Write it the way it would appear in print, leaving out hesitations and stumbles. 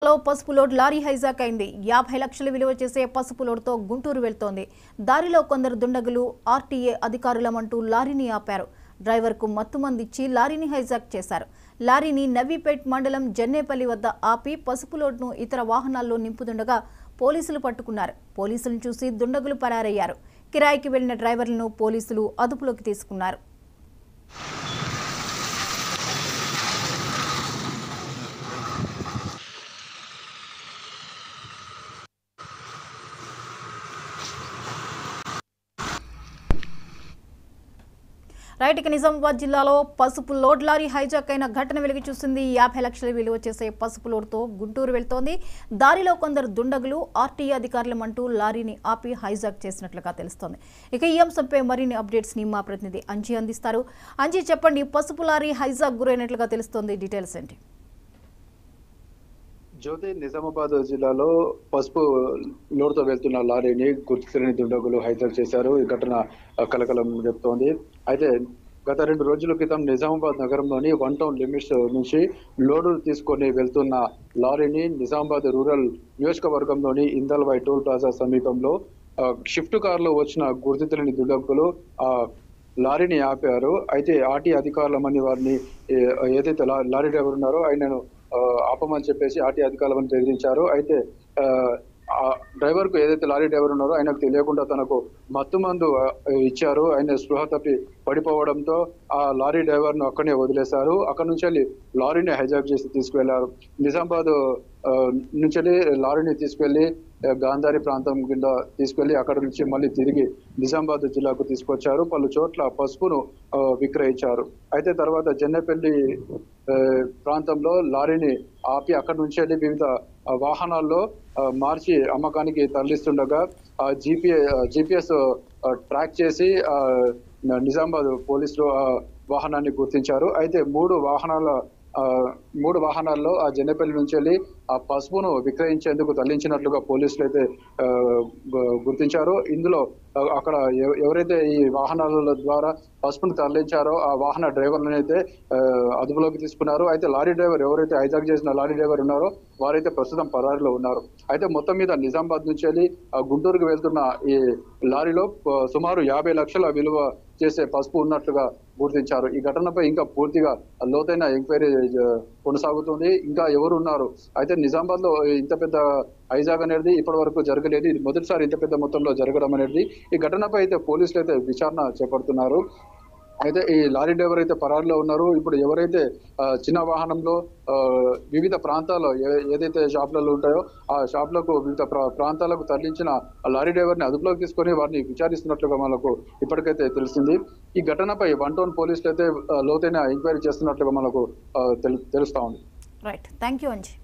లో పసుపు load lorry hijack అయింది. 50 లక్షల విలువ చేసే పసుపు లోడ్తో గుంటూరు వెళ్తోంది. దారిలో కొందరు దుండగులు ఆర్టీఏ అధికారులమంటూ లారీని ఆపారు. డ్రైవర్కు మత్తుమందిచ్చి లారీని హైజాక్ చేశారు. లారీని నవీపేట్ మండలం జన్నేపల్లి వద్ద ఆపి పసుపు లోడ్ను ఇతర వాహనాల్లో నింపుతుండగా పోలీసులు పట్టుకున్నారు. పోలీసులను చూసి దుండగులు పరారయ్యారు. కిరాయికి వెళ్లిన డ్రైవర్లను పోలీసులు అదుపులోకి తీసుకున్నారు. రైట్ ఇక నిజామాబాద్ జిల్లాలో పసుపు లోడ్ లారీ హైజాక్ అయిన ఘటన వెలుగు చూసింది. 50 లక్షల విలువ చేసే పసుపు లోడ్తో గుంటూరు వెళ్తోంది. దారిలో కొందరు దుండగులు ఆర్టీఏ అధికారులమంటూ లారీని ఆపి హైజాక్ చేసినట్లుగా తెలుస్తోంది. ఇక ఈ అంశంపై మరిన్ని అప్డేట్స్ ని మా ప్రతినిధి అంజీ అందిస్తారు. అంజీ చెప్పండి, పసుపు లారీ హైజాక్ గురైనట్లుగా తెలుస్తోంది, డీటెయిల్స్ ఏంటి? జ్యోతి, నిజామాబాద్ జిల్లాలో పసుపు లోడ్తో వెళ్తున్న లారీని గుర్తుతెలియని దుండగులు హైజాక్ చేశారు. ఈ ఘటన కలకలం చెప్తోంది. అయితే గత 2 రోజుల క్రితం నిజామాబాద్ నగరంలోని 1 టౌన్ లిమిట్స్ నుంచి లోడు తీసుకొని వెళ్తున్న లారీని నిజామాబాద్ రూరల్ నియోజకవర్గంలోని ఇందల్వాయి టోల్ ప్లాజా సమీపంలో షిఫ్ట్ కారులో వచ్చిన గుర్తుతెలియని దుండగులు లారీని ఆపారు. అయితే ఆర్టీ అధికారులమని వారిని ఏదైతే లారీ డ్రైవర్ ఉన్నారో ఆయనను ఆపమని చెప్పేసి ఆర్టీ అధికారులను బెదిరించారు. అయితే డ్రైవర్ కు ఏదైతే లారీ డ్రైవర్ ఉన్నారో ఆయనకు తెలియకుండా తనకు మత్తు మందు ఇచ్చారు. ఆయన స్పృహ తప్పి పడిపోవడంతో ఆ లారీ డ్రైవర్ ను అక్కడనే వదిలేశారు. అక్కడ నుంచి లారీని హైజాక్ చేసి తీసుకువెళ్లారు. నిజామాబాద్ నుంచి లారీని తీసుకెళ్లి గాంధారి ప్రాంతం కింద తీసుకెళ్లి అక్కడ నుంచి మళ్ళీ తిరిగి నిజామాబాద్ జిల్లాకు తీసుకొచ్చారు. పలు చోట్ల పసుపును విక్రయించారు. అయితే తర్వాత జన్నేపల్లి ప్రాంతంలో లారీని ఆపి అక్కడి నుంచి వివిధ వాహనాల్లో మార్చి అమ్మకానికి తరలిస్తుండగా జిపిఎస్ ట్రాక్ చేసి నిజామాబాద్ పోలీసులు వాహనాన్ని గుర్తించారు. అయితే 3 వాహనాల్లో ఆ జన్నేపల్లి నుంచి వెళ్ళి ఆ పసుపును విక్రయించేందుకు తరలించినట్లుగా పోలీసులు అయితే గుర్తించారు. ఇందులో అక్కడ ఎవరైతే ఈ వాహనాల ద్వారా పసుపును తరలించారో ఆ వాహన డ్రైవర్లను అయితే అదుపులోకి తీసుకున్నారు. అయితే లారీ డ్రైవర్ ఎవరైతే హైజాక్ చేసిన లారీ డ్రైవర్ ఉన్నారో వారైతే ప్రస్తుతం పరారీలో ఉన్నారు. అయితే మొత్తం మీద నిజామాబాద్ నుంచి వెళ్ళి గుంటూరుకు వెళ్తున్న ఈ లారీలో సుమారు 50 లక్షల విలువ చేసే పసుపు ఉన్నట్లుగా గుర్తించారు. ఈ ఘటనపై ఇంకా పూర్తిగా లోతైన ఎంక్వైరీ కొనసాగుతుంది. ఇంకా ఎవరు ఉన్నారు? అయితే నిజామాబాద్ లో ఇంత పెద్ద హైజాక్ అనేది ఇప్పటి వరకు జరగలేదు. ఇది మొదటిసారి ఇంత పెద్ద మొత్తంలో జరగడం అనేది. ఈ ఘటనపై అయితే పోలీసులు అయితే విచారణ చేపడుతున్నారు. అయితే ఈ లారీ డ్రైవర్ అయితే పరారీలో ఉన్నారు. ఇప్పుడు ఎవరైతే చిన్న వాహనంలో వివిధ ప్రాంతాల్లో ఏదైతే షాపులలో ఉంటాయో ఆ షాపులకు వివిధ ప్రాంతాలకు తరలించిన లారీ డ్రైవర్ని అదుపులోకి తీసుకొని వారిని విచారిస్తున్నట్లుగా మనకు ఇప్పటికైతే తెలిసింది. ఈ ఘటనపై 1 టౌన్ పోలీసులు అయితే లోతైన ఎంక్వైరీ చేస్తున్నట్లుగా మనకు తెలుస్తా ఉంది. Right, thank you Anji.